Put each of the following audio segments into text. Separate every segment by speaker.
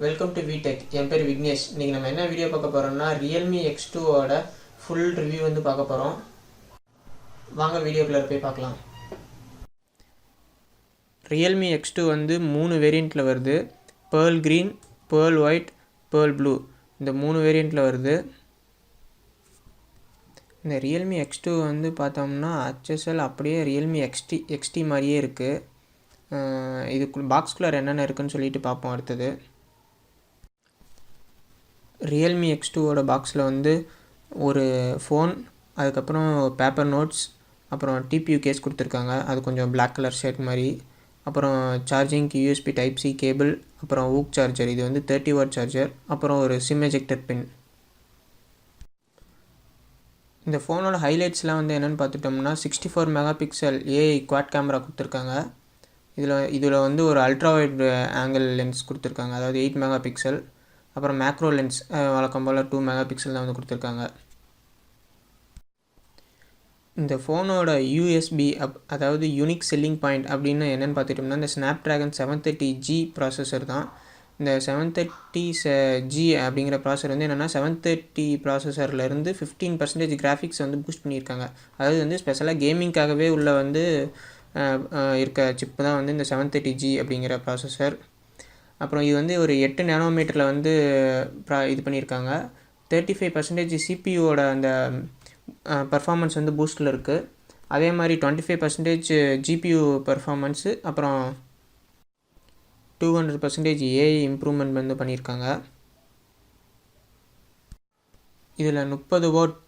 Speaker 1: Welcome to விடெக். என் பேர் விக்னேஷ். இன்றைக்கி நம்ம என்ன வீடியோ பார்க்க போகிறோம்னா ரியல்மி X2ஓட ஃபுல் ரிவ்யூ வந்து பார்க்க போகிறோம். வாங்க வீடியோக்குள்ளே போய் பார்க்கலாம். ரியல்மி X2 வந்து 3 வேரியண்ட்டில் வருது. Pearl green, pearl white, pearl blue, இந்த 3 வேரியண்ட்டில் வருது. இந்த ரியல்மி X2 வந்து பார்த்தோம்னா HSL அப்படியே ரியல்மி XT மாதிரியே இருக்குது. இதுக்கு பாக்ஸ்குள்ளே என்னென்ன இருக்குதுன்னு சொல்லிட்டு பார்ப்போம். அடுத்தது ரியல்மி X2ஓட பாக்ஸில் வந்து ஒரு ஃபோன், அதுக்கப்புறம் பேப்பர் நோட்ஸ், அப்புறம் டிபியூ கேஸ் கொடுத்துருக்காங்க. அது கொஞ்சம் பிளாக் கலர் ஷேட் மாதிரி. அப்புறம் சார்ஜிங்க்கு USB Type-C கேபிள், அப்புறம் ஊக் சார்ஜர், இது வந்து 30 வாட் சார்ஜர், அப்புறம் ஒரு சிம் எஜெக்டர் பின். இந்த ஃபோனோட ஹைலைட்ஸ்லாம் வந்து என்னென்னு பார்த்துட்டோம்னா 64 mega pixel AI quad camera கொடுத்துருக்காங்க. இதில் வந்து ஒரு அல்ட்ரா வைட் ஆங்கிள் லென்ஸ் கொடுத்துருக்காங்க, அதாவது 8 மெகா பிக்சல். அப்புறம் மேக்ரோ லென்ஸ் வழக்கம் போல் 2 மெகா பிக்சல் தான் வந்து கொடுத்துருக்காங்க. இந்த ஃபோனோட யூஎஸ்பி அதாவது யூனிக் செல்லிங் பாயிண்ட் அப்படின்னு என்னென்னு பார்த்துட்டோம்னா இந்த ஸ்னாப்ட்ராகன் 730G ப்ராசஸர் தான். இந்த 730G அப்படிங்கிற ப்ராசஸர் வந்து என்னென்னா 730 ப்ராசஸர்லேருந்து 15% கிராஃபிக்ஸ் வந்து பூஸ்ட் பண்ணியிருக்காங்க. அதாவது வந்து ஸ்பெஷலாக கேமிங்காகவே உள்ள வந்து இருக்க சிப்பு தான் வந்து இந்த 730G அப்படிங்கிற ப்ராசஸர். அப்புறம் இது வந்து ஒரு 8 நேனோமீட்டரில் வந்து இது பண்ணியிருக்காங்க. 35% சிபியூவோட அந்த பர்ஃபார்மன்ஸ் வந்து பூஸ்டில் இருக்குது. அதே மாதிரி 25% ஜிபியூ பர்ஃபார்மன்ஸு, அப்புறம் 200% ஏஐ இம்ப்ரூவ்மெண்ட் வந்து பண்ணியிருக்காங்க. இதில் 30 வாட்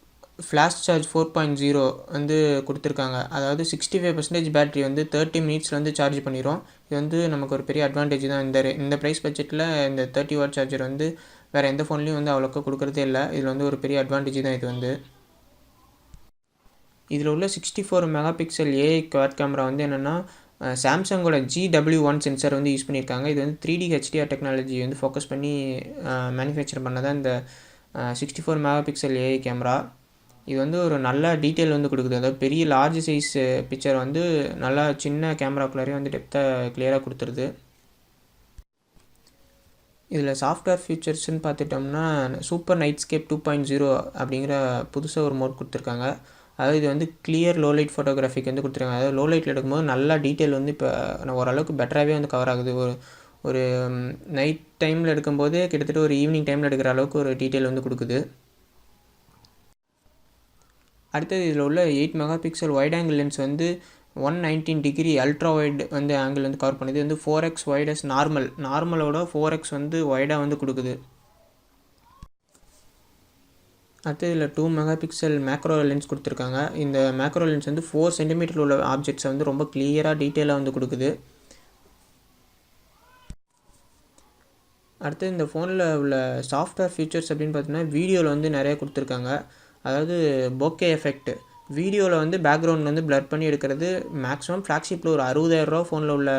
Speaker 1: ஃப்ளாஷ் சார்ஜ் 4.0 வந்து கொடுத்துருக்காங்க. அதாவது 65% பேட்ரி வந்து 30 மினிட்ஸில் வந்து சார்ஜ் பண்ணிடும். இது வந்து நமக்கு ஒரு பெரிய அட்வான்டேஜ் தான். இந்த ப்ரைஸ் பட்ஜெட்டில் இந்த 30 வாட் சார்ஜர் வந்து வேறு எந்த ஃபோன்லேயும் வந்து அவ்வளோக்கா கொடுக்குறதே இல்லை. இதில் வந்து ஒரு பெரிய அட்வான்டேஜ் தான் இது வந்து. இதில் உள்ள 64 mega pixel AI quad camera வந்து என்னென்னா சாம்சங்கோட GW1 சென்சார் வந்து யூஸ் பண்ணியிருக்காங்க. இது வந்து 3D HDR டெக்னாலஜி வந்து ஃபோக்கஸ் பண்ணி மேனுஃபேக்சர் பண்ணதான் இந்த 64 மெகா பிக்சல் ஏஐ கேமரா. இது வந்து ஒரு நல்ல டீட்டெயில் வந்து கொடுக்குது. அதாவது பெரிய லார்ஜ் சைஸ் பிக்சர் வந்து நல்லா சின்ன கேமராக்குள்ளாரே வந்து டெப்த்தாக கிளியராக கொடுத்துருது. இதில் சாஃப்ட்வேர் ஃபீச்சர்ஸ்ன்னு பார்த்துட்டோம்னா சூப்பர் நைட்ஸ்கேப் 2.0 அப்படிங்கிற புதுசாக ஒரு மோட் கொடுத்துருக்காங்க. அதாவது இது வந்து கிளியர் லோ லைட் ஃபோட்டோகிராஃபிக் வந்து கொடுத்துருக்காங்க. அதாவது லோ லைட்டில் எடுக்கும்போது நல்லா டீட்டெயில் வந்து இப்போ ஓரளவுக்கு பெட்டராகவே வந்து கவர் ஆகுது. ஒரு நைட் டைமில் எடுக்கும்போது கிட்டத்தட்ட ஒரு ஈவினிங் டைமில் எடுக்கிற அளவுக்கு ஒரு டீட்டெயில் வந்து கொடுக்குது. அடுத்தது இதில் உள்ள 8 mega pixel wide angle lens வந்து 119 டிகிரி அல்ட்ரா வைட் வந்து ஆங்கிள் வந்து கவர் பண்ணுது. வந்து 4x வைடஸ் நார்மலோட 4x வந்து வைடாக வந்து கொடுக்குது. அடுத்தது இதில் 2 மெகா பிக்சல் மேக்ரோ லென்ஸ் கொடுத்துருக்காங்க. இந்த மேக்ரோ லென்ஸ் வந்து 4 சென்டிமீட்டர் உள்ள ஆப்ஜெக்ட்ஸை வந்து ரொம்ப கிளியராக டீட்டெயிலாக வந்து கொடுக்குது. அடுத்து இந்த ஃபோனில் உள்ள சாஃப்ட்வேர் ஃபீச்சர்ஸ் அப்படின்னு பார்த்தீங்கன்னா வீடியோவில் வந்து நிறைய கொடுத்துருக்காங்க. அதாவது போக்கே எஃபெக்ட், வீடியோவில் வந்து பேக்ரவுண்ட் வந்து பிளர் பண்ணி எடுக்கிறது. மேக்ஸிமம் ஃப்ளாக்ஷிப்பில் ஒரு 60,000 ரூபா ஃபோனில் உள்ள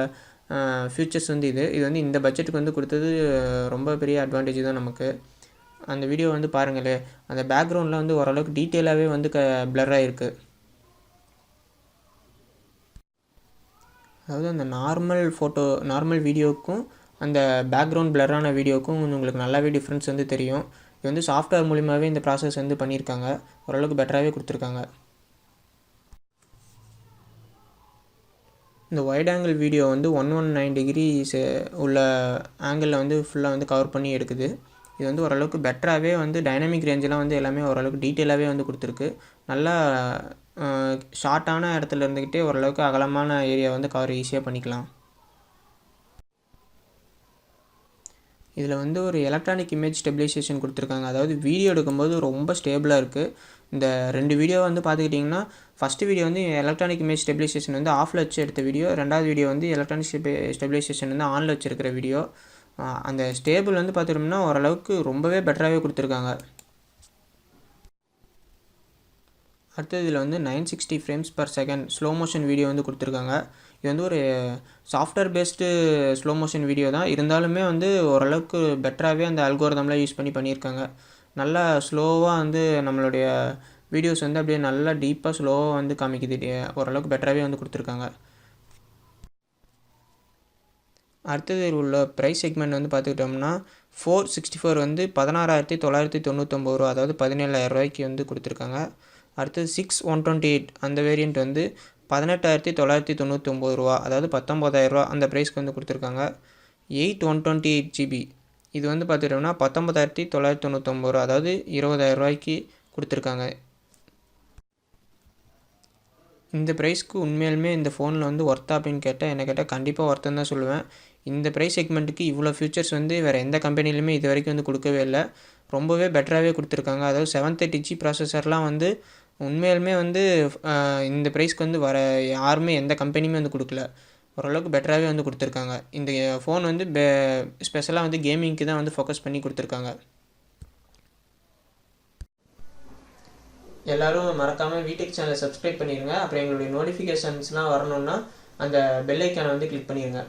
Speaker 1: ஃபியூச்சர்ஸ் வந்து இது வந்து இந்த பட்ஜெட்டுக்கு வந்து கொடுத்தது ரொம்ப பெரிய அட்வான்டேஜ் தான் நமக்கு. அந்த வீடியோ வந்து பாருங்களே, அந்த பேக்ரவுண்டில் வந்து ஓரளவுக்கு டீட்டெயிலாகவே வந்து பிளராக இருக்குது. அதாவது அந்த நார்மல் வீடியோவுக்கும் அந்த பேக்ரவுண்ட் பிளரான வீடியோவுக்கும் உங்களுக்கு நல்லாவே டிஃப்ரென்ஸ் வந்து தெரியும். இது வந்து சாஃப்ட்வேர் மூலிமாவே இந்த ப்ராசஸ் வந்து பண்ணியிருக்காங்க. ஓரளவுக்கு பெட்டராகவே கொடுத்துருக்காங்க. இந்த வைட் ஆங்கிள் வீடியோ வந்து 119 டிகிரி உள்ள ஆங்கிளில் வந்து ஃபுல்லாக வந்து கவர் பண்ணி எடுக்குது. இது வந்து ஓரளவுக்கு பெட்டராகவே வந்து டைனமிக் ரேஞ்செலாம் வந்து எல்லாமே ஓரளவுக்கு டீட்டெயிலாகவே வந்து கொடுத்துருக்கு. நல்லா ஷார்ட்டான இடத்துல இருந்துக்கிட்டே ஓரளவுக்கு அகலமான ஏரியா வந்து கவர் ஈஸியாக பண்ணிக்கலாம். இதில் வந்து ஒரு எலக்ட்ரானிக் இமேஜ் ஸ்டெபிலைசேஷன் கொடுத்துருக்காங்க. அதாவது வீடியோ எடுக்கும்போது ரொம்ப ஸ்டேபிளாக இருக்குது. இந்த 2 வீடியோ வந்து பார்த்துக்கிட்டிங்கன்னா ஃபஸ்ட்டு வீடியோ வந்து எலக்ட்ரானிக் இமேஜ் ஸ்டெபிலைசேஷன் வந்து ஆஃபில் வச்சு எடுத்த வீடியோ, 2வது வீடியோ வந்து எலக்ட்ரானிக் ஸ்டெபிலைசேஷன் வந்து ஆனில் வச்சுருக்கிற வீடியோ. அந்த ஸ்டேபிள் வந்து பார்த்துட்டோம்னா ஓரளவுக்கு ரொம்பவே பெட்டராகவே கொடுத்துருக்காங்க. அடுத்தது இதில் வந்து 960 frames per second slow motion video வந்து கொடுத்துருக்காங்க. இது வந்து ஒரு software based slow motion video தான், இருந்தாலுமே வந்து ஓரளவுக்கு பெட்டராகவே அந்த அல்கோரிதம்லாம் யூஸ் பண்ணியிருக்காங்க. நல்லா ஸ்லோவாக வந்து நம்மளுடைய வீடியோஸ் வந்து அப்படியே நல்லா டீப்பாக ஸ்லோவாக வந்து காமிக்குது. ஓரளவுக்கு பெட்டராகவே வந்து கொடுத்துருக்காங்க. அடுத்தது உள்ள ப்ரைஸ் செக்மெண்ட் வந்து பார்த்துக்கிட்டோம்னா 464 வந்து 16,999 ரூபா, அதாவது 17,000 ரூபாய்க்கு வந்து கொடுத்துருக்காங்க. அடுத்தது 6128 அந்த வேரியண்ட் வந்து 18,999 ரூபா, அதாவது 19,000 ரூபா அந்த ப்ரைஸ்க்கு வந்து கொடுத்துருக்காங்க. 128 GB இது வந்து பார்த்துக்கிட்டோம்னா 19,999 ரூபா, அதாவது 20,000 ரூபாய்க்கு கொடுத்துருக்காங்க. இந்த ப்ரைஸ்க்கு உண்மையாலுமே இந்த ஃபோனில் வந்து ஒர்த்தா அப்படின்னு கேட்டால் என்ன கேட்டால் கண்டிப்பாக ஒர்த்துன்னு தான் சொல்லுவேன். இந்த ப்ரைஸ் செக்மெண்ட்டுக்கு இவ்வளோ ஃபியூச்சர்ஸ் வந்து வேறு எந்த கம்பெனிலுமே இது வரைக்கும் வந்து கொடுக்கவே இல்லை. ரொம்பவே பெட்டராகவே கொடுத்துருக்காங்க. அதாவது 730G ப்ராசஸர்லாம் வந்து உண்மையாலுமே வந்து இந்த ப்ரைஸ்க்கு வந்து வர யாருமே எந்த கம்பெனியுமே வந்து கொடுக்கல. ஓரளவுக்கு பெட்டராகவே வந்து கொடுத்துருக்காங்க. இந்த ஃபோன் வந்து ஸ்பெஷலாக வந்து கேமிங்க்கு தான் வந்து ஃபோக்கஸ் பண்ணி கொடுத்துருக்காங்க. எல்லோரும் மறக்காமல் வீடெக் சேனலை சப்ஸ்கிரைப் பண்ணிடுங்க. அப்புறம் எங்களுடைய நோட்டிஃபிகேஷன்ஸ்லாம் வரணுன்னா அந்த பெல் ஐக்கானை வந்து கிளிக் பண்ணிடுங்க.